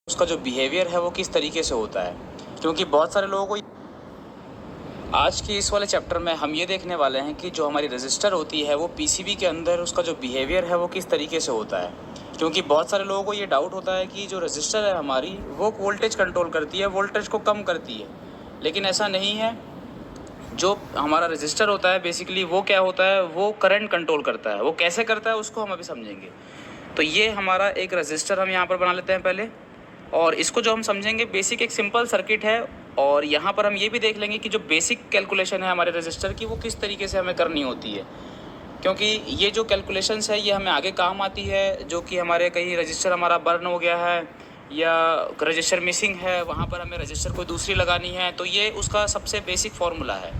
उसका जो बिहेवियर है वो किस तरीके से होता है, क्योंकि बहुत सारे लोगों को आज के इस वाले चैप्टर में हम ये देखने वाले हैं कि जो हमारी रजिस्टर होती है वो पीसीबी के अंदर उसका जो बिहेवियर है वो किस तरीके से होता है। क्योंकि बहुत सारे लोगों को ये डाउट होता है कि जो रजिस्टर है हमारी वो वोल्टेज कंट्रोल करती है, वोल्टेज को कम करती है, लेकिन ऐसा नहीं है। जो हमारा रजिस्टर होता है बेसिकली वो क्या होता है, वो करंट कंट्रोल करता है। वो कैसे करता है उसको हम अभी समझेंगे। तो ये हमारा एक रजिस्टर हम यहाँ पर बना लेते हैं पहले, और इसको जो हम समझेंगे बेसिक एक सिंपल सर्किट है। और यहाँ पर हम ये भी देख लेंगे कि जो बेसिक कैलकुलेशन है हमारे रजिस्टर की वो किस तरीके से हमें करनी होती है, क्योंकि ये जो कैलकुलेशंस है ये हमें आगे काम आती है। जो कि हमारे कहीं रजिस्टर हमारा बर्न हो गया है या रजिस्टर मिसिंग है, वहाँ पर हमें रजिस्टर कोई दूसरी लगानी है, तो ये उसका सबसे बेसिक फार्मूला है।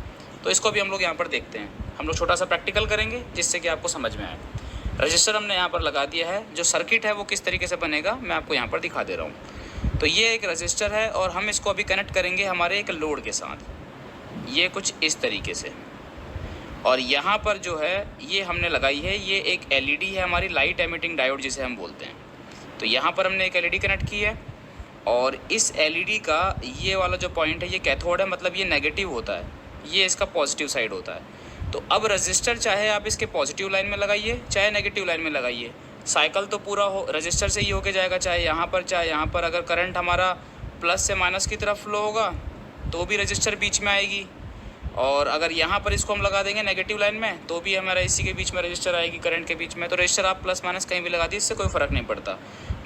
तो इसको भी हम लोग यहाँ पर देखते हैं। हम लोग छोटा सा प्रैक्टिकल करेंगे जिससे कि आपको समझ में आए। रजिस्टर हमने यहाँ पर लगा दिया है, जो सर्किट है वो किस तरीके से बनेगा मैं आपको यहाँ पर दिखा दे रहा हूँ। तो ये एक रजिस्टर है और हम इसको अभी कनेक्ट करेंगे हमारे एक लोड के साथ, ये कुछ इस तरीके से। और यहाँ पर जो है ये हमने लगाई है, ये एक एलईडी है हमारी, लाइट एमिटिंग डायोड जिसे हम बोलते हैं। तो यहाँ पर हमने एक एलईडी कनेक्ट की है और इस एलईडी का ये वाला जो पॉइंट है ये कैथोड है, मतलब ये नेगेटिव होता है, ये इसका पॉजिटिव साइड होता है। तो अब रजिस्टर चाहे आप इसके पॉजिटिव लाइन में लगाइए चाहे नेगेटिव लाइन में लगाइए, साइकिल तो पूरा हो रजिस्टर से ही होके जाएगा, चाहे यहाँ पर चाहे यहाँ पर। अगर करंट हमारा प्लस से माइनस की तरफ फ्लो होगा तो भी रजिस्टर बीच में आएगी, और अगर यहाँ पर इसको हम लगा देंगे नेगेटिव लाइन में तो भी हमारा इसी के बीच में रजिस्टर आएगी, करंट के बीच में। तो रजिस्टर आप प्लस माइनस कहीं भी लगा दीजिए, इससे कोई फ़र्क नहीं पड़ता,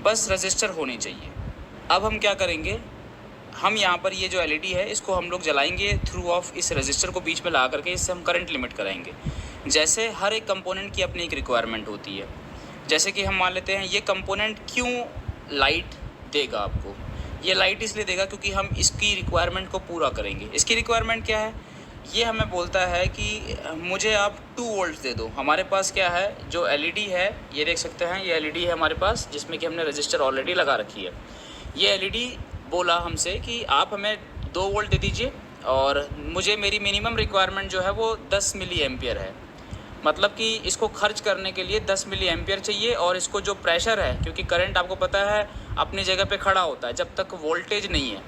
बस रजिस्टर होनी चाहिए। अब हम क्या करेंगे, हम यहाँ पर ये जो एलईडी है इसको हम लोग जलाएंगे थ्रू ऑफ इस रजिस्टर को बीच में लगा करके, इससे हम करंट लिमिट कराएंगे। जैसे हर एक कंपोनेंट की अपनी एक रिक्वायरमेंट होती है। जैसे कि हम मान लेते हैं ये कंपोनेंट क्यों लाइट देगा आपको, ये लाइट इसलिए देगा क्योंकि हम इसकी रिक्वायरमेंट को पूरा करेंगे। इसकी रिक्वायरमेंट क्या है, ये हमें बोलता है कि मुझे आप 2 वोल्ट दे दो। हमारे पास क्या है, जो एलईडी है ये देख सकते हैं, ये एलईडी है हमारे पास जिसमें कि हमने रजिस्टर ऑलरेडी लगा रखी है। ये एलईडी बोला हमसे कि आप हमें 2 वोल्ट दे दीजिए और मुझे मेरी मिनिमम रिक्वायरमेंट जो है वो 10 मिली एम्पियर है। मतलब कि इसको खर्च करने के लिए 10 मिली एम्पियर चाहिए। और इसको जो प्रेशर है, क्योंकि करंट आपको पता है अपनी जगह पे खड़ा होता है जब तक वोल्टेज नहीं है,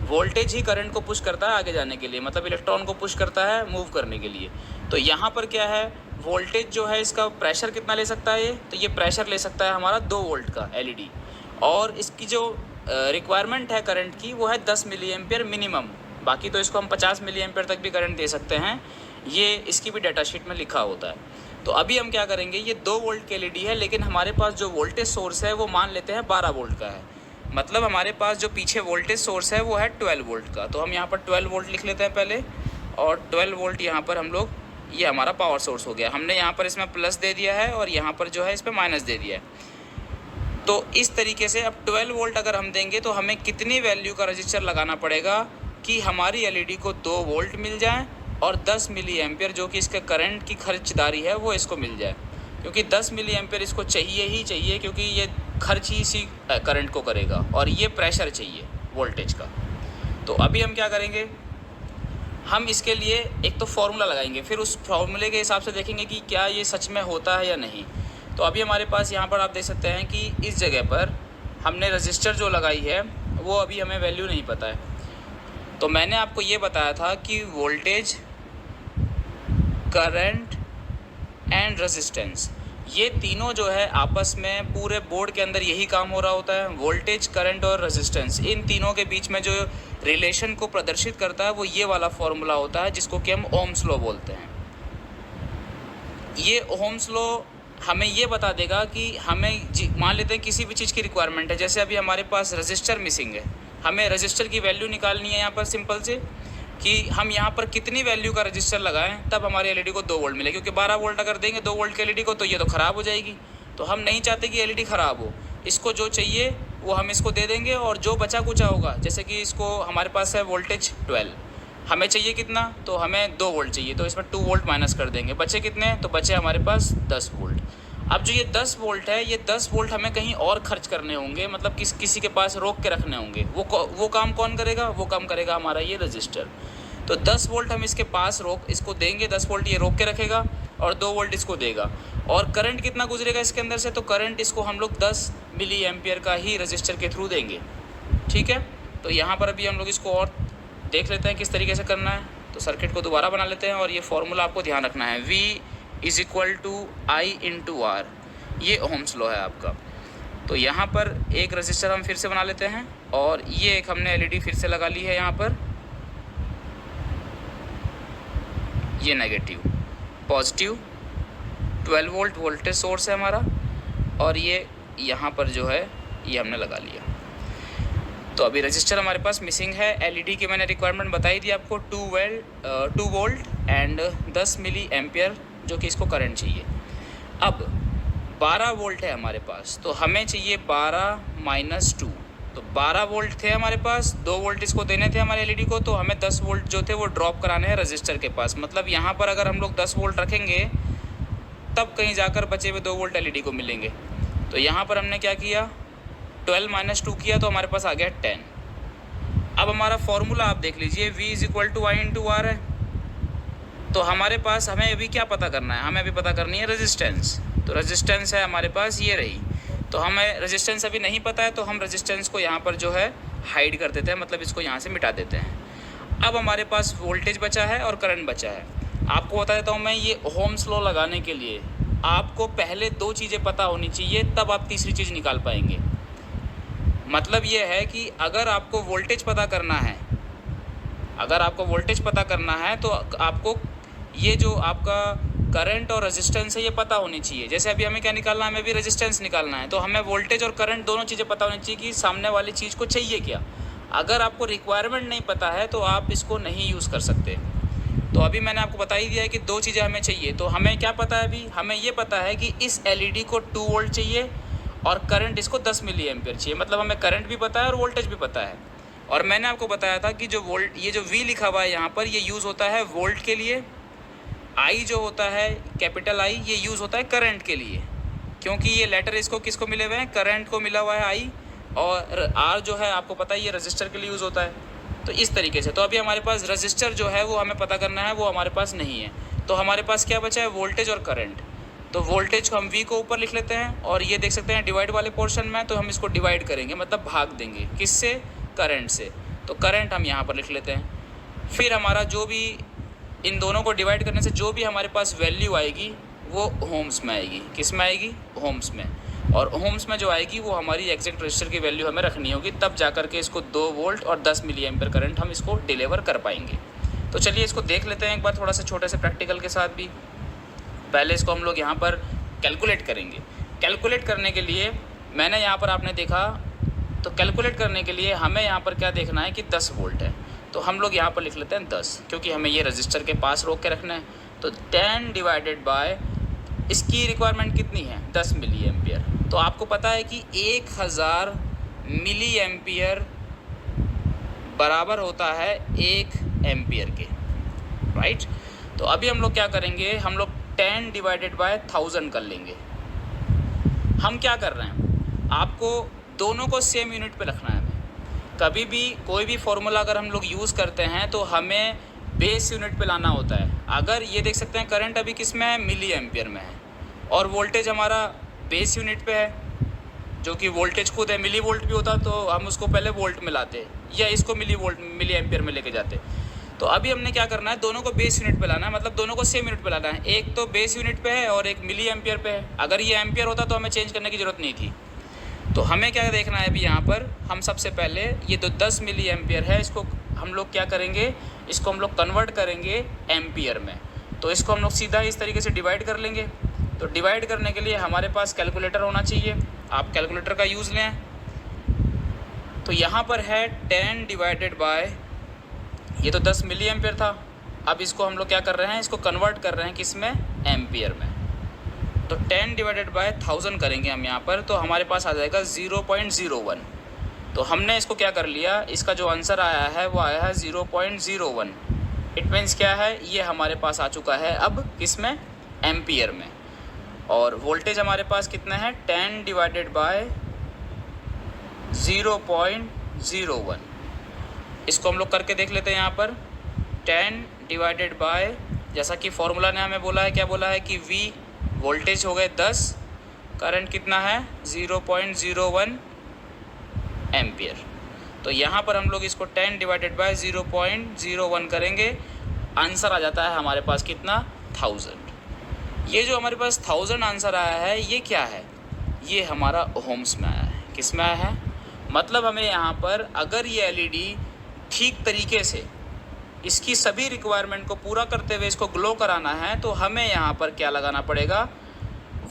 वोल्टेज ही करंट को पुश करता है आगे जाने के लिए, मतलब इलेक्ट्रॉन को पुश करता है मूव करने के लिए। तो यहाँ पर क्या है, वोल्टेज जो है इसका प्रेशर कितना ले सकता है ये, तो ये प्रेशर ले सकता है हमारा 2 वोल्ट का एलईडी। और इसकी जो रिक्वायरमेंट है करंट की वो है 10 मिली एम्पियर मिनिमम। बाकी तो इसको हम 50 मिली एम्पियर तक भी करंट दे सकते हैं, ये इसकी भी डाटा शीट में लिखा होता है। तो अभी हम क्या करेंगे, ये 2 वोल्ट की एलईडी है, लेकिन हमारे पास जो वोल्टेज सोर्स है वो मान लेते हैं 12 वोल्ट का है। मतलब हमारे पास जो पीछे वोल्टेज सोर्स है वो है 12 वोल्ट का। तो हम यहाँ पर 12 वोल्ट लिख लेते हैं पहले, और 12 वोल्ट यहाँ पर हम लोग, ये हमारा पावर सोर्स हो गया। हमने यहाँ पर इसमें प्लस दे दिया है और यहाँ पर जो है इस पर माइनस दे दिया है। तो इस तरीके से अब 12 वोल्ट अगर हम देंगे तो हमें कितनी वैल्यू का रजिस्टर लगाना पड़ेगा कि हमारी एलईडी को 2 वोल्ट मिल जाए और 10 मिली एम्पियर जो कि इसके करंट की खर्चदारी है वो इसको मिल जाए। क्योंकि 10 मिली एम्पियर इसको चाहिए ही चाहिए, क्योंकि ये खर्च ही इसी करंट को करेगा, और ये प्रेशर चाहिए वोल्टेज का। तो अभी हम क्या करेंगे, हम इसके लिए एक तो फार्मूला लगाएंगे, फिर उस फार्मूले के हिसाब से देखेंगे कि क्या ये सच में होता है या नहीं। तो अभी हमारे पास यहाँ पर आप देख सकते हैं कि इस जगह पर हमने रजिस्टर जो लगाई है वो अभी हमें वैल्यू नहीं पता है। तो मैंने आपको ये बताया था कि वोल्टेज, करंट एंड रेजिस्टेंस, ये तीनों जो है आपस में पूरे बोर्ड के अंदर यही काम हो रहा होता है। वोल्टेज, करंट और रेजिस्टेंस, इन तीनों के बीच में जो रिलेशन को प्रदर्शित करता है वो ये वाला फॉर्मूला होता है जिसको कि हम ओम्स लॉ बोलते हैं। ये ओम्स लॉ हमें ये बता देगा कि हमें मान लेते हैं किसी भी चीज़ की रिक्वायरमेंट है। जैसे अभी हमारे पास रजिस्टर मिसिंग है, हमें रजिस्टर की वैल्यू निकालनी है यहाँ पर सिंपल से, कि हम यहाँ पर कितनी वैल्यू का रजिस्टर लगाएं तब हमारे एलईडी को 2 वोल्ट मिले। क्योंकि 12 वोल्ट अगर देंगे 2 वोल्ट के एलईडी को तो ये तो ख़राब हो जाएगी। तो हम नहीं चाहते कि एलईडी ख़राब हो, इसको जो चाहिए वो हम इसको दे देंगे, और जो बचा कुचा होगा, जैसे कि इसको हमारे पास है वोल्टेज 12, हमें चाहिए कितना, तो हमें 2 वोल्ट चाहिए, तो इसमें 2 वोल्ट माइनस कर देंगे, बचे कितने, तो बचे हमारे पास 10 वोल्ट। अब जो ये 10 वोल्ट है, ये 10 वोल्ट हमें कहीं और खर्च करने होंगे, मतलब किसी के पास रोक के रखने होंगे। वो काम कौन करेगा, वो काम करेगा हमारा ये रजिस्टर। तो 10 वोल्ट हम इसके पास इसको देंगे, 10 वोल्ट ये रोक के रखेगा और 2 वोल्ट इसको देगा। और करंट कितना गुजरेगा इसके अंदर से, तो करंट इसको हम लोग 10 मिली एम्पियर का ही रजिस्टर के थ्रू देंगे। ठीक है, तो यहाँ पर अभी हम लोग इसको और देख लेते हैं किस तरीके से करना है। तो सर्किट को दोबारा बना लेते हैं और ये फॉर्मूला आपको ध्यान रखना है, V = I/R, ये ओम्स लॉ है आपका। तो यहाँ पर एक रजिस्टर हम फिर से बना लेते हैं और ये एक हमने LED फिर से लगा ली है यहाँ पर, ये negative, positive 12 volt voltage source है हमारा, और ये यहाँ पर जो है ये हमने लगा लिया। तो अभी रजिस्टर हमारे पास मिसिंग है। LED की मैंने रिक्वायरमेंट बताई थी आपको, 2 वोल्ट एंड 10 मिली एम्पियर जो कि इसको करंट चाहिए। अब 12 वोल्ट है हमारे पास, तो हमें चाहिए 12 - 2, तो 12 वोल्ट थे हमारे पास, 2 वोल्ट इसको देने थे हमारे LED को, तो हमें 10 वोल्ट जो थे वो ड्रॉप कराने हैं रजिस्टर के पास। मतलब यहाँ पर अगर हम लोग 10 वोल्ट रखेंगे तब कहीं जाकर बचे हुए 2 वोल्ट LED को मिलेंगे। तो यहाँ पर हमने क्या किया, 12 - 2 किया तो हमारे पास आ गया 10। अब हमारा फॉर्मूला आप देख लीजिए, V = I/R है। तो हमारे पास हमें अभी क्या पता करना है, हमें अभी पता करनी है रेजिस्टेंस। तो रेजिस्टेंस है हमारे पास ये रही, तो हमें रेजिस्टेंस अभी नहीं पता है, तो हम रेजिस्टेंस को यहाँ पर जो है हाइड कर देते हैं, मतलब इसको यहाँ से मिटा देते हैं। अब हमारे पास वोल्टेज बचा है और करंट बचा है। आपको बता देता हूँ मैं, ये ओम्स लॉ लगाने के लिए आपको पहले 2 चीज़ें पता होनी चाहिए, तब आप तीसरी चीज़ निकाल पाएंगे। मतलब ये है कि अगर आपको वोल्टेज पता करना है, अगर आपको वोल्टेज पता करना है तो आपको ये जो आपका करंट और रेजिस्टेंस है ये पता होनी चाहिए। जैसे अभी हमें क्या निकालना है, हमें भी रेजिस्टेंस निकालना है, तो हमें वोल्टेज और करंट दोनों चीज़ें पता होनी चाहिए कि सामने वाली चीज़ को चाहिए क्या। अगर आपको रिक्वायरमेंट नहीं पता है तो आप इसको नहीं यूज़ कर सकते। तो अभी मैंने आपको बता ही दिया है कि 2 चीज़ें हमें चाहिए। तो हमें क्या पता है, अभी हमें ये पता है कि इस LED को 2 वोल्ट चाहिए और करंट इसको 10 मिली एम्पियर चाहिए। मतलब हमें करंट भी पता है और वोल्टेज भी पता है। और मैंने आपको बताया था कि ये जो V लिखा हुआ है यहाँ पर, ये यूज़ होता है वोल्ट के लिए, I जो होता है कैपिटल I, ये यूज़ होता है करंट के लिए, क्योंकि ये लेटर इसको किसको मिले हुए हैं, करंट को मिला हुआ है I, और R जो है आपको पता है ये रजिस्टर के लिए यूज़ होता है। तो इस तरीके से, तो अभी हमारे पास रजिस्टर जो है वो हमें पता करना है, वो हमारे पास नहीं है। तो हमारे पास क्या बचा है, वोल्टेज और करंट। तो वोल्टेज को हम V को ऊपर लिख लेते हैं, और ये देख सकते हैं डिवाइड वाले पोर्शन में, तो हम इसको डिवाइड करेंगे, मतलब भाग देंगे, किससे, करंट से। तो करंट हम यहाँ पर लिख लेते हैं। फिर हमारा जो भी इन दोनों को डिवाइड करने से जो भी हमारे पास वैल्यू आएगी वो ओम्स में आएगी। किस में आएगी, ओम्स में। और ओम्स में जो आएगी वो हमारी एग्जैक्ट रजिस्टर की वैल्यू हमें रखनी होगी, तब जा कर के इसको 2 वोल्ट और 10 मिली एम्पियर करंट हम इसको डिलीवर कर पाएंगे। तो चलिए इसको देख लेते हैं एक बार थोड़ा सा छोटे से प्रैक्टिकल के साथ भी। पहले इसको हम लोग यहाँ पर कैलकुलेट करेंगे। कैलकुलेट करने के लिए मैंने यहाँ पर आपने देखा, तो कैलकुलेट करने के लिए हमें यहाँ पर क्या देखना है कि 10 वोल्ट है, तो हम लोग यहाँ पर लिख लेते हैं 10, क्योंकि हमें ये रजिस्टर के पास रोक के रखना है। तो 10 डिवाइडेड बाय, इसकी रिक्वायरमेंट कितनी है, 10 मिली एम्पियर। तो आपको पता है कि 1000 मिली एम्पियर बराबर होता है 1 एम्पियर के, राइट। तो अभी हम लोग क्या करेंगे, हम लोग 10 डिवाइडेड बाय 1000 कर लेंगे। हम क्या कर रहे हैं, आपको दोनों को सेम यूनिट पे रखना है। कभी भी कोई भी फॉर्मूला अगर हम लोग यूज़ करते हैं तो हमें बेस यूनिट पे लाना होता है। अगर ये देख सकते हैं करंट अभी किस में है, मिली एम्पियर में है, और वोल्टेज हमारा बेस यूनिट पे है, जो कि वोल्टेज खुद है। मिली वोल्ट भी होता तो हम उसको पहले वोल्ट में लाते, या इसको मिली एम्पियर में लेके जाते। तो अभी हमने क्या करना है, दोनों को बेस यूनिट पे लाना है, मतलब दोनों को सेम यूनिट पे लाना है। एक तो बेस यूनिट पे है और एक मिली एम्पियर पे है। अगर ये एम्पियर होता तो हमें चेंज करने की ज़रूरत नहीं थी। तो हमें क्या देखना है अभी यहाँ पर, हम सबसे पहले ये तो 10 मिली एम्पियर है, इसको हम लोग क्या करेंगे, इसको हम लोग कन्वर्ट करेंगे एम्पियर में। तो इसको हम लोग सीधा इस तरीके से डिवाइड कर लेंगे। तो डिवाइड करने के लिए हमारे पास कैलकुलेटर होना चाहिए, आप कैलकुलेटर का यूज़ लें। तो यहाँ पर है 10 डिवाइडेड बाय, ये तो 10 मिली एम्पियर था। अब इसको हम लोग क्या कर रहे हैं, इसको कन्वर्ट कर रहे हैं किस में, एम्पियर में। तो 10 डिवाइडेड बाय 1000 करेंगे हम यहाँ पर, तो हमारे पास आ जाएगा 0.01। तो हमने इसको क्या कर लिया, इसका जो आंसर आया है वो आया है 0.01। इट मीन्स क्या है, ये हमारे पास आ चुका है अब किस में, एम्पियर में। और वोल्टेज हमारे पास कितना है, 10 डिवाइडेड बाय 0.01। इसको हम लोग करके देख लेते हैं यहाँ पर। 10 डिवाइडेड बाय, जैसा कि फॉर्मूला ने हमें बोला है, क्या बोला है कि V वोल्टेज हो गए 10, करंट कितना है 0.01 एम्पियर। तो यहाँ पर हम लोग इसको 10 डिवाइडेड बाय 0.01 करेंगे, आंसर आ जाता है हमारे पास कितना, 1000। ये जो हमारे पास 1000 आंसर आया है ये क्या है, ये हमारा ओहम्स में आया है। किस में आया है, मतलब हमें यहाँ पर अगर ये एलईडी ठीक तरीके से इसकी सभी रिक्वायरमेंट को पूरा करते हुए इसको ग्लो कराना है तो हमें यहाँ पर क्या लगाना पड़ेगा,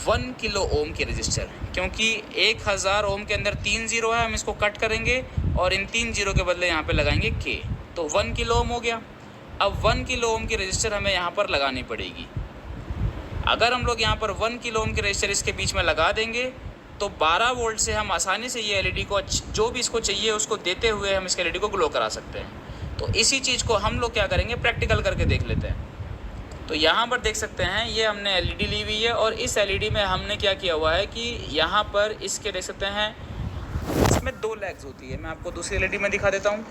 1 किलो ओम के रजिस्टर, क्योंकि 1000 ओम के अंदर 3 जीरो है, हम इसको कट करेंगे और इन 3 जीरो के बदले यहाँ पे लगाएंगे के, तो 1 किलो ओम हो गया। अब 1 किलो ओम की रजिस्टर हमें यहाँ पर लगानी पड़ेगी। अगर हम लोग यहाँ पर 1 किलो ओम के रजिस्टर इसके बीच में लगा देंगे तो 12 वोल्ट से हम आसानी से ये एलईडी को जो भी इसको चाहिए उसको देते हुए हम इस एलईडी को ग्लो करा सकते हैं। तो इसी चीज़ को हम लोग क्या करेंगे, प्रैक्टिकल करके देख लेते हैं। तो यहाँ पर देख सकते हैं ये हमने एलईडी ली हुई है और इस एलईडी में हमने क्या किया हुआ है कि यहाँ पर इसके देख सकते हैं इसमें 2 लेग्स होती है। मैं आपको दूसरी एलईडी में दिखा देता हूँ।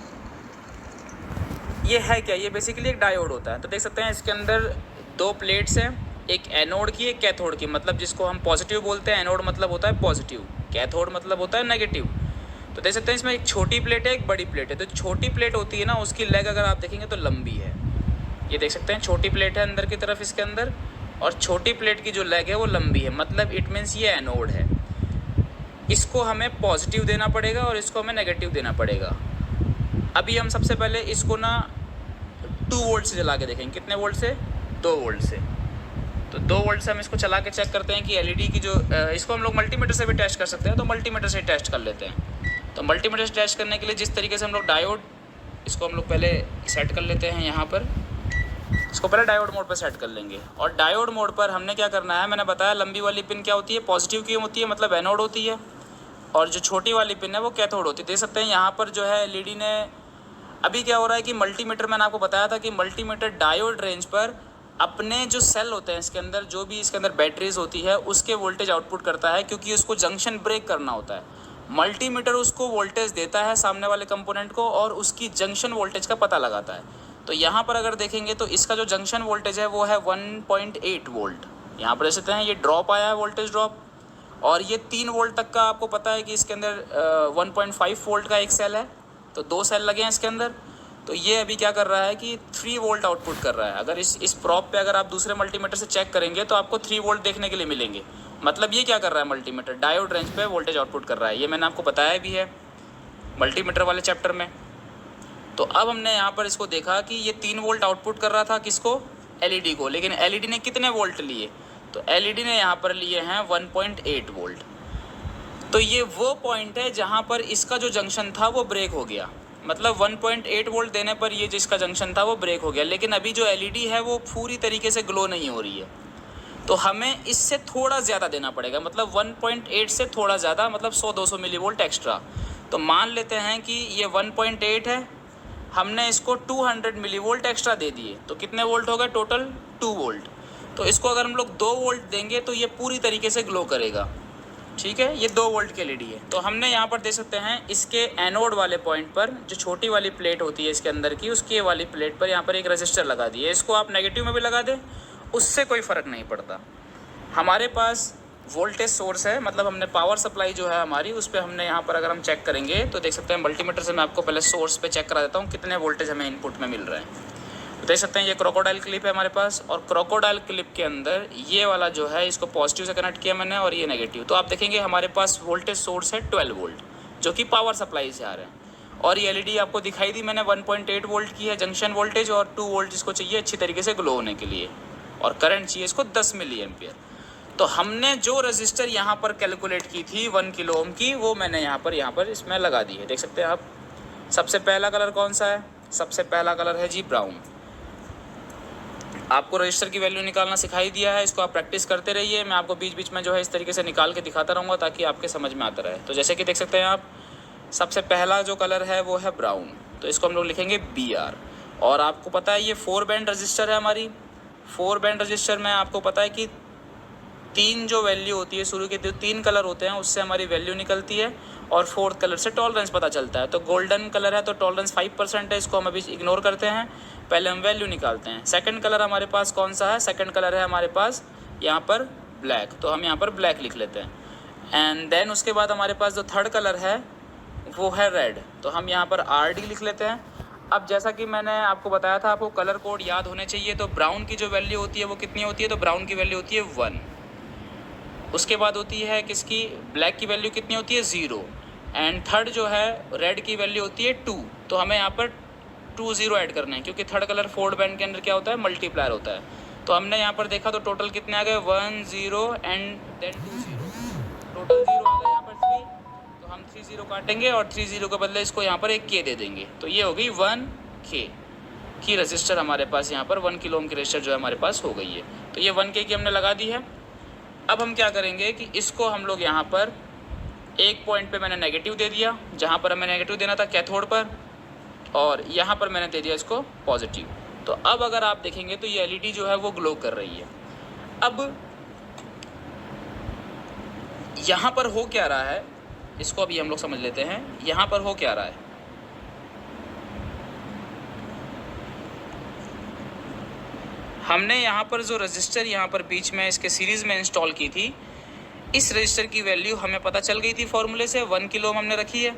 ये है क्या, ये बेसिकली एक डायोड होता है। तो देख सकते हैं इसके अंदर 2 प्लेट्स हैं, एक एनोड की एक कैथोड की, मतलब जिसको हम पॉजिटिव बोलते हैं। एनोड मतलब होता है पॉजिटिव, कैथोड मतलब होता है नेगेटिव। तो देख सकते हैं इसमें एक छोटी प्लेट है एक बड़ी प्लेट है। तो छोटी प्लेट होती है ना उसकी लेग अगर आप देखेंगे तो लंबी है, ये देख सकते हैं छोटी प्लेट है अंदर की तरफ इसके अंदर, और छोटी प्लेट की जो लेग है वो लंबी है, मतलब इट मीन्स ये एनोड है। इसको हमें पॉजिटिव देना पड़ेगा और इसको हमें नेगेटिव देना पड़ेगा। अभी हम सबसे पहले इसको ना 2 वोल्ट से जला के देखेंगे। कितने वोल्ट से, 2 वोल्ट से। तो 2 वोल्ट से हम इसको चला के चेक करते हैं कि एलईडी की जो इसको हम लोग मल्टीमीटर से भी टेस्ट कर सकते हैं, तो मल्टीमीटर से टेस्ट कर लेते हैं। तो मल्टीमीटर से टेस्ट करने के लिए जिस तरीके से हम लोग डायोड, इसको हम लोग पहले सेट कर लेते हैं यहाँ पर, इसको पहले डायोड मोड पर सेट कर लेंगे। और डायोड मोड पर हमने क्या करना है, मैंने बताया लंबी वाली पिन क्या होती है, पॉजिटिव की होती है, मतलब एनोड होती है, और जो छोटी वाली पिन है वो कैथोड होती है। देख सकते हैं यहाँ पर जो है एलईडी ने, अभी क्या हो रहा है कि मल्टीमीटर, मैंने आपको बताया था कि मल्टीमीटर डायोड रेंज पर अपने जो सेल होते हैं इसके अंदर, जो भी इसके अंदर बैटरीज होती है उसके वोल्टेज आउटपुट करता है, क्योंकि उसको जंक्शन ब्रेक करना होता है। मल्टीमीटर उसको वोल्टेज देता है सामने वाले कंपोनेंट को और उसकी जंक्शन वोल्टेज का पता लगाता है। तो यहाँ पर अगर देखेंगे तो इसका जो जंक्शन वोल्टेज है वो है 1.8 वोल्ट। यहाँ पर देख सकते हैं ये ड्रॉप आया है, वोल्टेज ड्रॉप, और ये 3 वोल्ट तक का आपको पता है कि इसके अंदर 1.5 वोल्ट का एक सेल है, तो 2 सेल लगे हैं इसके अंदर। तो ये अभी क्या कर रहा है कि 3 वोल्ट आउटपुट कर रहा है। अगर इस प्रॉप पे अगर आप दूसरे मल्टीमीटर से चेक करेंगे तो आपको 3 वोल्ट देखने के लिए मिलेंगे। मतलब ये क्या कर रहा है, मल्टीमीटर डायोड रेंज पे वोल्टेज आउटपुट कर रहा है। ये मैंने आपको बताया भी है मल्टीमीटर वाले चैप्टर में। तो अब हमने यहाँ पर इसको देखा कि ये 3 वोल्ट आउटपुट कर रहा था किसको, एलईडी को, लेकिन एलईडी ने कितने वोल्ट लिए, तो एलईडी ने यहाँ पर लिए हैं 1.8 वोल्ट। तो ये वो पॉइंट है जहाँ पर इसका जो जंक्शन था वो ब्रेक हो गया, मतलब 1.8 वोल्ट देने पर ये जिसका जंक्शन था वो ब्रेक हो गया। लेकिन अभी जो एलईडी है वो पूरी तरीके से ग्लो नहीं हो रही है, तो हमें इससे थोड़ा ज़्यादा देना पड़ेगा, मतलब 1.8 से थोड़ा ज़्यादा, मतलब 100-200 मिली वोल्ट एक्स्ट्रा। तो मान लेते हैं कि ये 1.8 है, हमने इसको 200 मिली वोल्ट एक्स्ट्रा दे दिए, तो कितने वोल्ट हो गए टोटल, 2 वोल्ट। तो इसको अगर हम लोग 2 वोल्ट देंगे तो ये पूरी तरीके से ग्लो करेगा। ठीक है, ये 2 वोल्ट की एलईडी है। तो हमने यहाँ पर देख सकते हैं इसके एनोड वाले पॉइंट पर जो छोटी वाली प्लेट होती है इसके अंदर की, उसके वाली प्लेट पर यहाँ पर एक रजिस्टर लगा दिए। इसको आप नेगेटिव में भी लगा दें, उससे कोई फ़र्क नहीं पड़ता। हमारे पास वोल्टेज सोर्स है, मतलब हमने पावर सप्लाई जो है हमारी उस पर हमने यहाँ पर अगर हम चेक करेंगे तो देख सकते हैं मल्टीमीटर से मैं आपको पहले सोर्स पे चेक करा देता हूँ कितने वोल्टेज हमें इनपुट में मिल रहे हैं। तो देख सकते हैं ये क्रोकोडाइल क्लिप है हमारे पास, और क्रोकोडाइल क्लिप के अंदर ये वाला जो है इसको पॉजिटिव से कनेक्ट किया मैंने और ये नेगेटिव। तो आप देखेंगे हमारे पास वोल्टेज सोर्स है 12 वोल्ट जो कि पावर सप्लाई से आ रहे हैं, और ये एलईडी आपको दिखाई दी मैंने 1.8 वोल्ट की है जंक्शन वोल्टेज, और 2 वोल्ट इसको चाहिए अच्छी तरीके से ग्लो होने के लिए, और करंट चाहिए इसको 10 मिली एम्पियर। तो हमने जो रजिस्टर यहाँ पर कैलकुलेट की थी 1 किलो ओम की, वो मैंने यहाँ पर इसमें लगा दी है। देख सकते हैं आप। सबसे पहला कलर कौन सा है, सबसे पहला कलर है जी ब्राउन। आपको रजिस्टर की वैल्यू निकालना सिखाई दिया है, इसको आप प्रैक्टिस करते रहिए। मैं आपको बीच बीच में जो है इस तरीके से निकाल के दिखाता रहूँगा ताकि आपके समझ में आता रहे। तो जैसे कि देख सकते हैं आप, सबसे पहला जो कलर है वो है ब्राउन, तो इसको हम लोग लिखेंगे BR। और आपको पता है ये 4 बैंड रजिस्टर है हमारी। 4 बैंड रजिस्टर में आपको पता है कि 3 जो वैल्यू होती है, शुरू के जो 3 कलर होते हैं उससे हमारी वैल्यू निकलती है, और 4th कलर से टॉलरेंस पता चलता है। तो गोल्डन कलर है तो टॉलरेंस 5% है, इसको हम अभी इग्नोर करते हैं, पहले हम वैल्यू निकालते हैं। सेकंड कलर हमारे पास कौन सा है, सेकंड कलर है हमारे पास यहाँ पर ब्लैक, तो हम यहाँ पर ब्लैक लिख लेते हैं। एंड देन उसके बाद हमारे पास जो थर्ड कलर है वो है रेड, तो हम यहाँ पर RD लिख लेते हैं। अब जैसा कि मैंने आपको बताया था, आपको कलर कोड याद होने चाहिए। तो ब्राउन की जो वैल्यू होती है वो कितनी होती है, तो ब्राउन की वैल्यू होती है 1। उसके बाद होती है किसकी, ब्लैक की वैल्यू कितनी होती है 0। एंड थर्ड जो है रेड की वैल्यू होती है 2। तो हमें यहाँ पर 2 0 ऐड करना है, क्योंकि थर्ड कलर फोर्थ बैंड के अंदर क्या होता है, मल्टीप्लायर होता है। तो हमने यहाँ पर देखा तो टोटल कितने आ गए, 1 0 एंड देन 2 0, टोटल 0 आ गए यहाँ पर 3। तो हम 3 0 काटेंगे और 3 0 के बदले इसको यहाँ पर एक K दे देंगे। तो ये हो गई 1K की रजिस्टर हमारे पास, यहाँ पर 1 किलो ओम की रजिस्टर जो है हमारे पास हो गई है। तो ये 1K की हमने लगा दी है। अब हम क्या करेंगे कि इसको हम लोग यहाँ पर एक पॉइंट पे मैंने नेगेटिव दे दिया, जहाँ पर हमें नेगेटिव देना था कैथोड पर, और यहाँ पर मैंने दे दिया इसको पॉजिटिव। तो अब अगर आप देखेंगे तो ये LED जो है वो ग्लो कर रही है। अब यहाँ पर हो क्या रहा है, इसको अभी हम लोग समझ लेते हैं। यहाँ पर हो क्या रहा है, हमने यहाँ पर जो रजिस्टर यहाँ पर बीच में इसके सीरीज़ में इंस्टॉल की थी, इस रजिस्टर की वैल्यू हमें पता चल गई थी फॉर्मूले से, 1 किलो ओम हमने रखी है।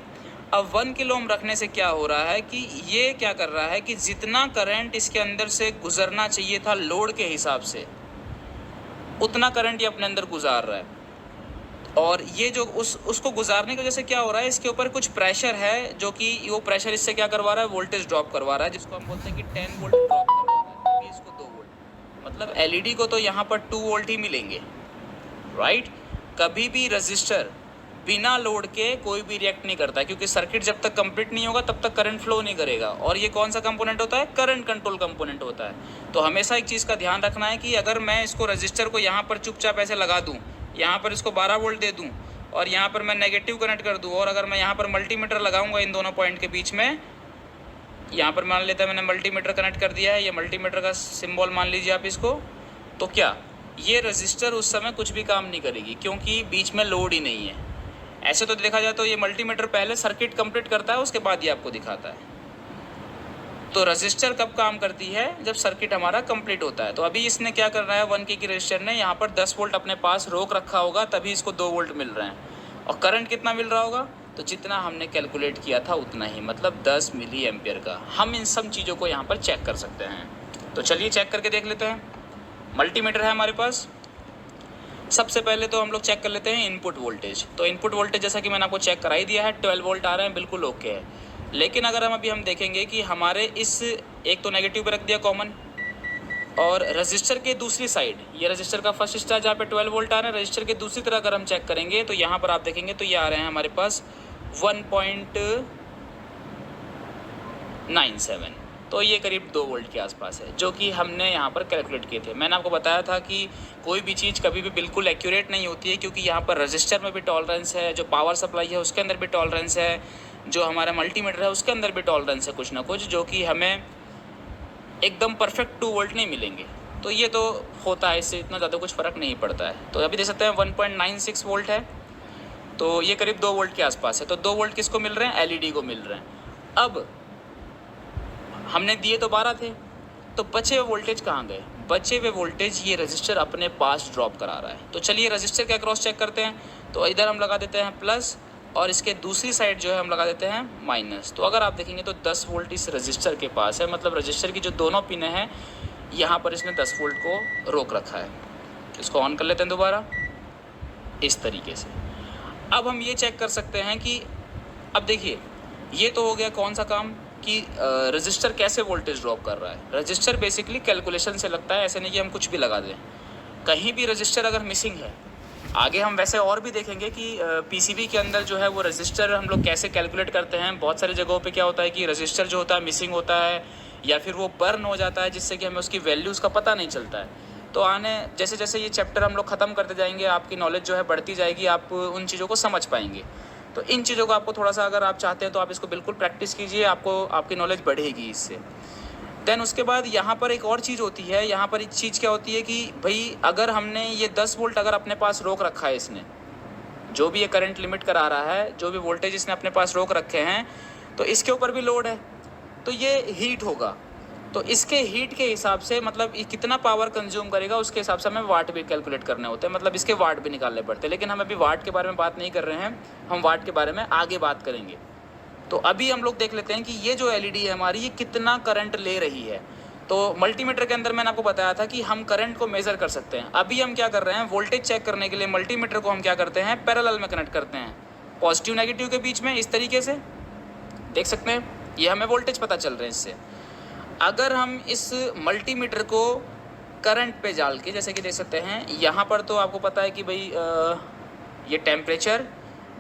अब 1 किलो ओम रखने से क्या हो रहा है कि ये क्या कर रहा है कि जितना करंट इसके अंदर से गुजरना चाहिए था लोड के हिसाब से, उतना करंट ये अपने अंदर गुजार रहा है। और ये जो उसको गुजारने की वजह से क्या हो रहा है, इसके ऊपर कुछ प्रेशर है, जो कि वो प्रेशर इससे क्या करवा रहा है, वोल्टेज ड्रॉप करवा रहा है, जिसको हम बोलते हैं कि 10 वोल्ट ड्रॉप करवा रहा है, तभी इसको 2 वोल्ट। मतलब LED को तो यहाँ पर 2 वोल्ट ही मिलेंगे, राइट। कभी भी रजिस्टर बिना लोड के कोई भी रिएक्ट नहीं करता है, क्योंकि सर्किट जब तक कंप्लीट नहीं होगा तब तक करंट फ्लो नहीं करेगा। और ये कौन सा कंपोनेंट होता है, करंट कंट्रोल कंपोनेंट होता है। तो हमेशा एक चीज़ का ध्यान रखना है कि अगर मैं इसको रजिस्टर को यहाँ पर चुपचाप ऐसे लगा दूँ, यहाँ पर इसको 12 वोल्ट दे दूँ और यहाँ पर मैं नेगेटिव कनेक्ट कर दूँ, और अगर मैं यहाँ पर मल्टीमीटर लगाऊंगा इन दोनों पॉइंट के बीच में, यहाँ पर मान लेता है मैंने मल्टीमीटर कनेक्ट कर दिया है, ये मल्टीमीटर का सिंबल मान लीजिए आप इसको, तो क्या ये रजिस्टर उस समय कुछ भी काम नहीं करेगी, क्योंकि बीच में लोड ही नहीं है। ऐसे तो देखा जाए तो ये मल्टीमीटर पहले सर्किट कंप्लीट करता है, उसके बाद ये आपको दिखाता है। तो रजिस्टर कब काम करती है, जब सर्किट हमारा कंप्लीट होता है। तो अभी इसने क्या करना है, 1K की रजिस्टर ने यहाँ पर 10 वोल्ट अपने पास रोक रखा होगा, तभी इसको 2 वोल्ट मिल रहे हैं। और करंट कितना मिल रहा होगा, तो जितना हमने कैलकुलेट किया था उतना ही, मतलब 10 मिली एम्पियर का। हम इन सब चीज़ों को यहाँ पर चेक कर सकते हैं। तो चलिए चेक करके देख लेते हैं। मल्टीमीटर है हमारे पास। सबसे पहले तो हम लोग चेक कर लेते हैं इनपुट वोल्टेज। तो इनपुट वोल्टेज जैसा कि मैंने आपको चेक करा ही दिया है, 12 वोल्ट आ रहे हैं, बिल्कुल ओके है। लेकिन अगर हम देखेंगे कि हमारे इस एक तो नेगेटिव पे रख दिया कॉमन, और रजिस्टर के दूसरी साइड, ये रजिस्टर का फर्स्ट स्टार जहाँ पे 12 वोल्ट आ रहे हैं, रजिस्टर के दूसरी तरह अगर हम चेक करेंगे तो यहाँ पर आप देखेंगे तो ये आ रहे हैं हमारे पास 1.97, तो ये करीब 2 वोल्ट के आसपास है, जो कि हमने यहाँ पर कैलकुलेट किए थे। मैंने आपको बताया था कि कोई भी चीज़ कभी भी बिल्कुल एक्यूरेट नहीं होती है, क्योंकि यहाँ पर रजिस्टर में भी टॉलरेंस है, जो पावर सप्लाई है उसके अंदर भी टॉलरेंस है, जो हमारा मल्टीमीटर है उसके अंदर भी टॉलरेंस है कुछ ना कुछ, जो कि हमें एकदम परफेक्ट 2 वोल्ट नहीं मिलेंगे। तो ये तो होता है, इससे इतना ज़्यादा कुछ फ़र्क नहीं पड़ता है। तो अभी देख सकते हैं 1.96 वोल्ट है, तो ये करीब 2 वोल्ट के आसपास है। तो 2 वोल्ट किसको मिल रहे हैं, LED को मिल रहे हैं। अब हमने दिए तो 12 थे, तो बचे हुए वोल्टेज कहाँ गए, बचे हुए वोल्टेज ये रजिस्टर अपने पास ड्रॉप करा रहा है। तो चलिए रजिस्टर के अक्रॉस चेक करते हैं। तो इधर हम लगा देते हैं प्लस, और इसके दूसरी साइड जो है हम लगा देते हैं माइनस। तो अगर आप देखेंगे तो 10 वोल्ट इस रजिस्टर के पास है, मतलब रजिस्टर की जो दोनों पिनें हैं यहाँ पर इसने 10 वोल्ट को रोक रखा है। इसको ऑन कर लेते हैं दोबारा इस तरीके से। अब हम ये चेक कर सकते हैं कि अब देखिए ये तो हो गया कौन सा काम कि रजिस्टर कैसे वोल्टेज ड्रॉप कर रहा है। रजिस्टर बेसिकली कैलकुलेशन से लगता है, ऐसे नहीं कि हम कुछ भी लगा दें। कहीं भी रजिस्टर अगर मिसिंग है, आगे हम वैसे और भी देखेंगे कि PCB के अंदर जो है वो रजिस्टर हम लोग कैसे कैलकुलेट करते हैं। बहुत सारी जगहों पे क्या होता है कि रजिस्टर जो होता है मिसिंग होता है, या फिर वो बर्न हो जाता है, जिससे कि हमें उसकी वैल्यूज़ का पता नहीं चलता है। तो आने जैसे जैसे ये चैप्टर हम लोग ख़त्म करते जाएंगे, आपकी नॉलेज जो है बढ़ती जाएगी, आप उन चीज़ों को समझ पाएंगे। तो इन चीज़ों को आपको थोड़ा सा अगर आप चाहते हैं तो आप इसको बिल्कुल प्रैक्टिस कीजिए, आपको आपकी नॉलेज बढ़ेगी इससे। देन उसके बाद यहाँ पर एक और चीज़ होती है, यहाँ पर एक चीज़ क्या होती है कि भाई अगर हमने ये 10 वोल्ट अगर अपने पास रोक रखा है, इसने जो भी ये करंट लिमिट करा रहा है, जो भी वोल्टेज इसने अपने पास रोक रखे हैं, तो इसके ऊपर भी लोड है, तो ये हीट होगा। तो इसके हीट के हिसाब से मतलब ये कितना पावर कंज्यूम करेगा, उसके हिसाब से हमें वाट भी कैलकुलेट करने होते हैं, मतलब इसके वाट भी निकालने पड़ते हैं। लेकिन हम अभी वाट के बारे में बात नहीं कर रहे हैं, हम वाट के बारे में आगे बात करेंगे। तो अभी हम लोग देख लेते हैं कि ये जो एलईडी है हमारी, ये कितना करंट ले रही है। तो मल्टीमीटर के अंदर मैंने आपको बताया था कि हम करंट को मेज़र कर सकते हैं। अभी हम क्या कर रहे हैं, वोल्टेज चेक करने के लिए मल्टीमीटर को हम क्या करते हैं, पैरेलल में कनेक्ट करते हैं, पॉजिटिव नेगेटिव के बीच में, इस तरीके से देख सकते हैं। ये हमें वोल्टेज पता चल रहे हैं इससे। अगर हम इस मल्टीमीटर को करंट पे डाल के, जैसे कि देख सकते हैं यहाँ पर, तो आपको पता है कि भाई ये temperature,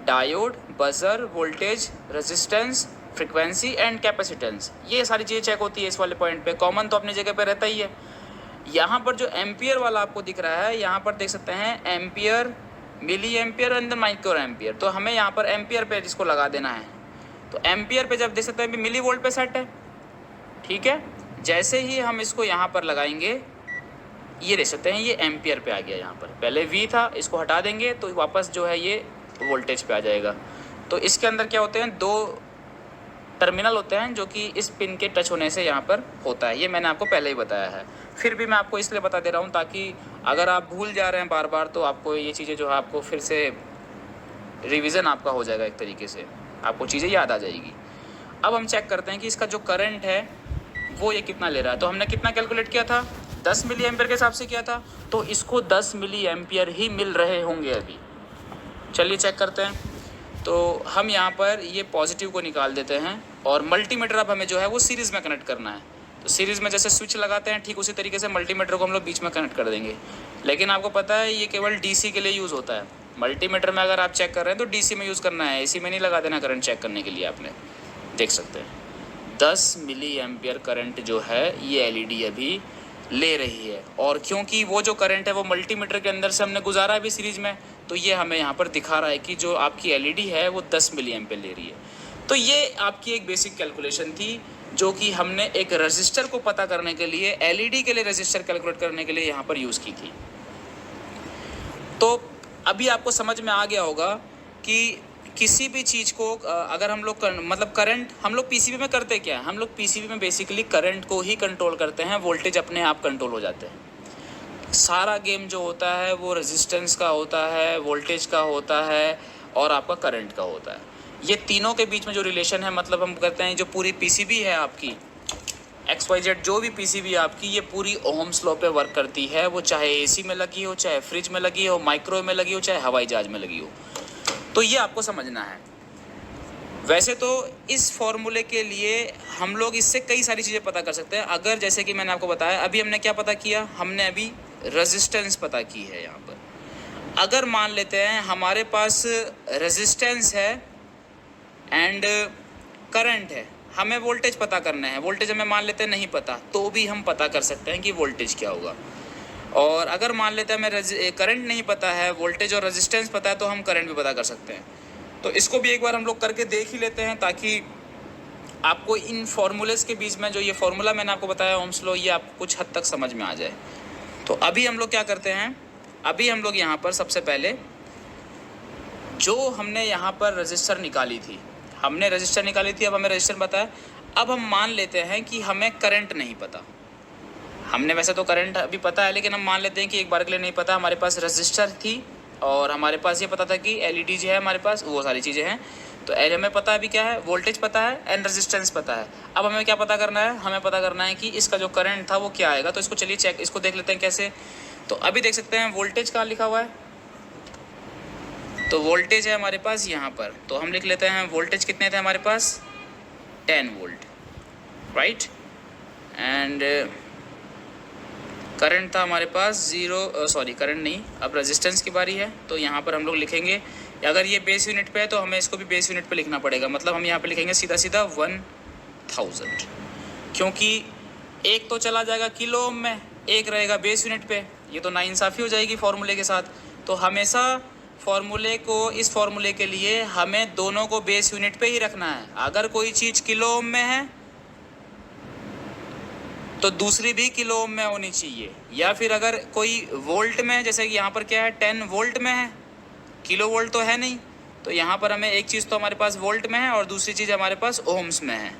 diode, buzzer, voltage, resistance, frequency and capacitance, ये सारी चीज़ें चेक होती है इस वाले पॉइंट पे। कॉमन तो अपनी जगह पे रहता ही है। यहाँ पर जो एम्पियर वाला आपको दिख रहा है, यहाँ पर देख सकते हैं ampere, milli ampere and micro ampere. तो हमें यहाँ पर एम्पियर पे इसको लगा देना है। तो एम्पियर पे जब देख सकते हैं मिली वोल्ट पे सेट है, ठीक है। जैसे ही हम इसको यहाँ पर लगाएंगे, ये देख सकते हैं ये एम्पियर पे आ गया। यहाँ पर पहले वी था, इसको हटा देंगे तो वापस जो है ये वोल्टेज पे आ जाएगा। तो इसके अंदर क्या होते हैं, दो टर्मिनल होते हैं जो कि इस पिन के टच होने से यहाँ पर होता है। ये मैंने आपको पहले ही बताया है, फिर भी मैं आपको इसलिए बता दे रहा हूँ ताकि अगर आप भूल जा रहे हैं बार बार, तो आपको ये चीज़ें जो है आपको फिर से रिवीजन आपका हो जाएगा, एक तरीके से आपको चीज़ें याद आ जाएगी। अब हम चेक करते हैं कि इसका जो करंट है वो ये कितना ले रहा है। तो हमने कितना कैलकुलेट किया था, 10 मिली एम्पियर के हिसाब से किया था। तो इसको 10 मिली एम्पियर ही मिल रहे होंगे अभी। चलिए चेक करते हैं। तो हम यहाँ पर ये पॉजिटिव को निकाल देते हैं और मल्टीमीटर अब हमें जो है वो सीरीज़ में कनेक्ट करना है। तो सीरीज़ में जैसे स्विच लगाते हैं, ठीक उसी तरीके से मल्टीमीटर को हम लोग बीच में कनेक्ट कर देंगे। लेकिन आपको पता है ये केवल डीसी के लिए यूज़ होता है। मल्टीमीटर में अगर आप चेक कर रहे हैं तो डीसी में यूज़ करना है, एसी में नहीं लगा देना करंट चेक करने के लिए। आपने देख सकते हैं 10 मिली एम्पियर करंट जो है ये एलईडी अभी ले रही है। और क्योंकि वो जो करंट है वो मल्टीमीटर के अंदर से हमने गुजारा है अभी सीरीज़ में, तो ये हमें यहाँ पर दिखा रहा है कि जो आपकी एलईडी है वो 10 मिली एम्पियर ले रही है। तो ये आपकी एक बेसिक कैलकुलेशन थी जो कि हमने एक रजिस्टर को पता करने के लिए, एलईडी के लिए रजिस्टर कैलकुलेट करने के लिए यहाँ पर यूज़ की थी। तो अभी आपको समझ में आ गया होगा कि किसी भी चीज़ को अगर हम लोग मतलब करंट, हम लोग पीसीबी में करते क्या है, हम लोग पीसीबी में बेसिकली करंट को ही कंट्रोल करते हैं, वोल्टेज अपने आप कंट्रोल हो जाते हैं। सारा गेम जो होता है वो रेजिस्टेंस का होता है, वोल्टेज का होता है और आपका करंट का होता है। ये तीनों के बीच में जो रिलेशन है, मतलब हम कहते हैं जो पूरी पीसीबी है आपकी, XYZ जो भी पीसीबी है आपकी, ये पूरी ओहम्स लॉ पे वर्क करती है। वो चाहे एसी में लगी हो, चाहे फ्रिज में लगी हो, माइक्रोवेव में लगी हो, चाहे हवाई जहाज में लगी हो। तो ये आपको समझना है। वैसे तो इस फॉर्मूले के लिए हम लोग इससे कई सारी चीज़ें पता कर सकते हैं। अगर जैसे कि मैंने आपको बताया, अभी हमने क्या पता किया, हमने अभी रेजिस्टेंस पता की है। यहाँ पर अगर मान लेते हैं हमारे पास रेजिस्टेंस है एंड करंट है, हमें वोल्टेज पता करना है, वोल्टेज हमें मान लेते हैं नहीं पता, तो भी हम पता कर सकते हैं कि वोल्टेज क्या होगा। और अगर मान लेते हैं हमें करंट नहीं पता है, वोल्टेज और रेजिस्टेंस पता है, तो हम करंट भी पता कर सकते हैं। तो इसको भी एक बार हम लोग करके देख ही लेते हैं ताकि आपको इन फार्मूलेस के बीच में जो ये फार्मूला मैंने आपको बताया ओम्स लॉ, ये आपको कुछ हद तक समझ में आ जाए। तो अभी हम लोग क्या करते हैं, अभी हम लोग यहाँ पर सबसे पहले जो हमने यहाँ पर रजिस्टर निकाली थी, हमने रजिस्टर निकाली थी, अब हमें रजिस्टर बताया। अब हम मान लेते हैं कि हमें करंट नहीं पता। हमने वैसे तो करंट अभी पता है, लेकिन हम मान लेते हैं कि एक बार के लिए नहीं पता। हमारे पास रजिस्टर थी और हमारे पास ये पता था कि एलईडी जो है हमारे पास, वो सारी चीज़ें हैं। तो हमें पता अभी क्या है, वोल्टेज पता है एंड रेजिस्टेंस पता है। अब हमें क्या पता करना है, हमें पता करना है कि इसका जो करंट था वो क्या आएगा। तो इसको चलिए चेक, इसको देख लेते हैं कैसे। तो अभी देख सकते हैं वोल्टेज कहाँ लिखा हुआ है, तो वोल्टेज है हमारे पास यहाँ पर। तो हम लिख लेते हैं वोल्टेज कितने थे हमारे पास, 10 वोल्ट, राइट। एंड करंट था हमारे पास करंट नहीं, अब रेजिस्टेंस की बारी है। तो यहाँ पर हम लोग लिखेंगे, अगर ये बेस यूनिट पे है तो हमें इसको भी बेस यूनिट पे लिखना पड़ेगा। मतलब हम यहाँ पे लिखेंगे सीधा सीधा 1000, क्योंकि एक तो चला जाएगा किलो ओम में, एक रहेगा बेस यूनिट पे। ये तो नाइंसाफ़ी हो जाएगी फॉर्मूले के साथ। तो हमेशा फॉर्मूले को, इस फॉर्मूले के लिए हमें दोनों को बेस यूनिट पे ही रखना है। अगर कोई चीज़ किलो ओम में है तो दूसरी भी किलो ओम में होनी चाहिए, या फिर अगर कोई वोल्ट में है, जैसे कि यहाँ पर क्या है 10 वोल्ट में है, किलो वोल्ट तो है नहीं, तो यहाँ पर हमें एक चीज़ तो हमारे पास वोल्ट में है और दूसरी चीज़ हमारे पास ओम्स में है,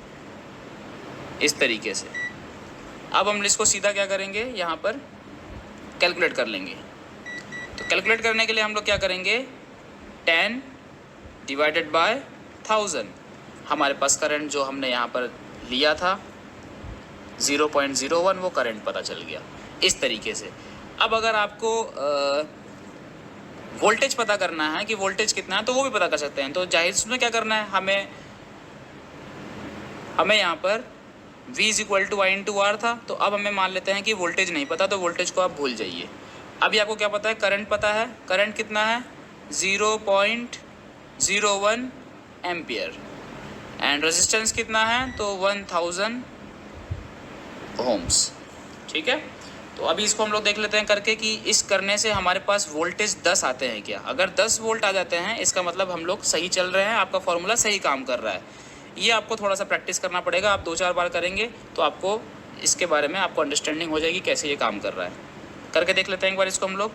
इस तरीके से। अब हम इसको सीधा क्या करेंगे, यहाँ पर कैलकुलेट कर लेंगे। तो कैलकुलेट करने के लिए हम लोग क्या करेंगे, 10 डिवाइडेड बाय 1000। हमारे पास करंट जो हमने यहाँ पर लिया था 0.01 वो करंट पता चल गया इस तरीके से। अब अगर आपको वोल्टेज पता करना है कि वोल्टेज कितना है तो वो भी पता कर सकते हैं। तो जाहिर उसमें क्या करना है, हमें यहाँ पर V = I × R था। तो अब हमें मान लेते हैं कि वोल्टेज नहीं पता, तो वोल्टेज को आप भूल जाइए। अभी आपको क्या पता है, करंट पता है। करंट कितना है 0.01 एम्पियर एंड रेजिस्टेंस कितना है तो 1000 ओम्स। ठीक है, तो अभी इसको हम लोग देख लेते हैं करके कि इस करने से हमारे पास वोल्टेज 10 आते हैं क्या। अगर 10 वोल्ट आ जाते हैं इसका मतलब हम लोग सही चल रहे हैं, आपका फॉर्मूला सही काम कर रहा है। ये आपको थोड़ा सा प्रैक्टिस करना पड़ेगा, आप 2-4 बार करेंगे तो आपको इसके बारे में आपको अंडरस्टैंडिंग हो जाएगी कैसे ये काम कर रहा है। करके देख लेते हैं एक बार इसको हम लोग।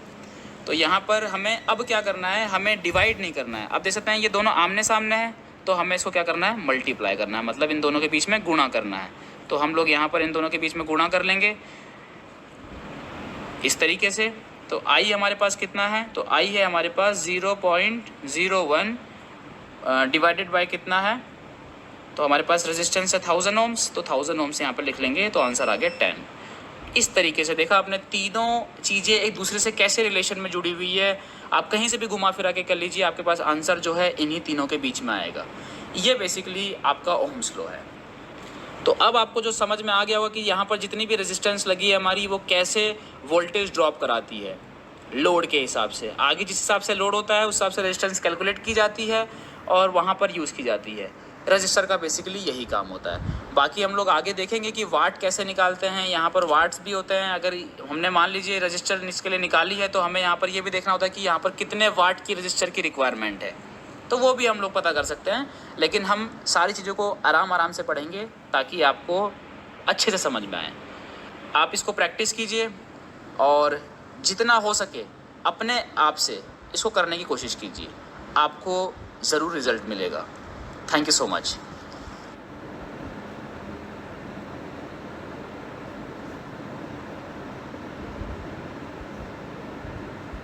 तो यहाँ पर हमें अब क्या करना है, हमें डिवाइड नहीं करना है। अब देख सकते हैं ये दोनों आमने सामने हैं, तो हमें इसको क्या करना है, मल्टीप्लाई करना है, मतलब इन दोनों के बीच में गुणा करना है। तो हम लोग यहाँ पर इन दोनों के बीच में गुणा कर लेंगे इस तरीके से। तो आई हमारे पास कितना है, तो आई है हमारे पास 0.01 डिवाइडेड बाय कितना है, तो हमारे पास रेजिस्टेंस है 1000 ओम्स, तो 1000 ओम्स यहाँ पर लिख लेंगे तो आंसर आ गया 10। इस तरीके से देखा आपने तीनों चीज़ें एक दूसरे से कैसे रिलेशन में जुड़ी हुई है। आप कहीं से भी घुमा फिरा के कर लीजिए, आपके पास आंसर जो है इन्हीं तीनों के बीच में आएगा। ये बेसिकली आपका ओम्स लॉ है। तो अब आपको जो समझ में आ गया होगा कि यहाँ पर जितनी भी रेजिस्टेंस लगी है हमारी, वो कैसे वोल्टेज ड्रॉप कराती है लोड के हिसाब से। आगे जिस हिसाब से लोड होता है उस हिसाब से रेजिस्टेंस कैलकुलेट की जाती है और वहाँ पर यूज़ की जाती है। रजिस्टर का बेसिकली यही काम होता है। बाकी हम लोग आगे देखेंगे कि वाट कैसे निकालते हैं। यहाँ पर वाट्स भी होते हैं। अगर हमने मान लीजिए रजिस्टर इसके लिए निकाली है तो हमें यहाँ पर ये भी देखना होता है कि यहाँ पर कितने वाट की रजिस्टर की रिक्वायरमेंट है, तो वो भी हम लोग पता कर सकते हैं। लेकिन हम सारी चीज़ों को आराम से पढ़ेंगे ताकि आपको अच्छे से समझ में आए। आप इसको प्रैक्टिस कीजिए और जितना हो सके अपने आप से इसको करने की कोशिश कीजिए, आपको ज़रूर रिज़ल्ट मिलेगा। Thank you so much.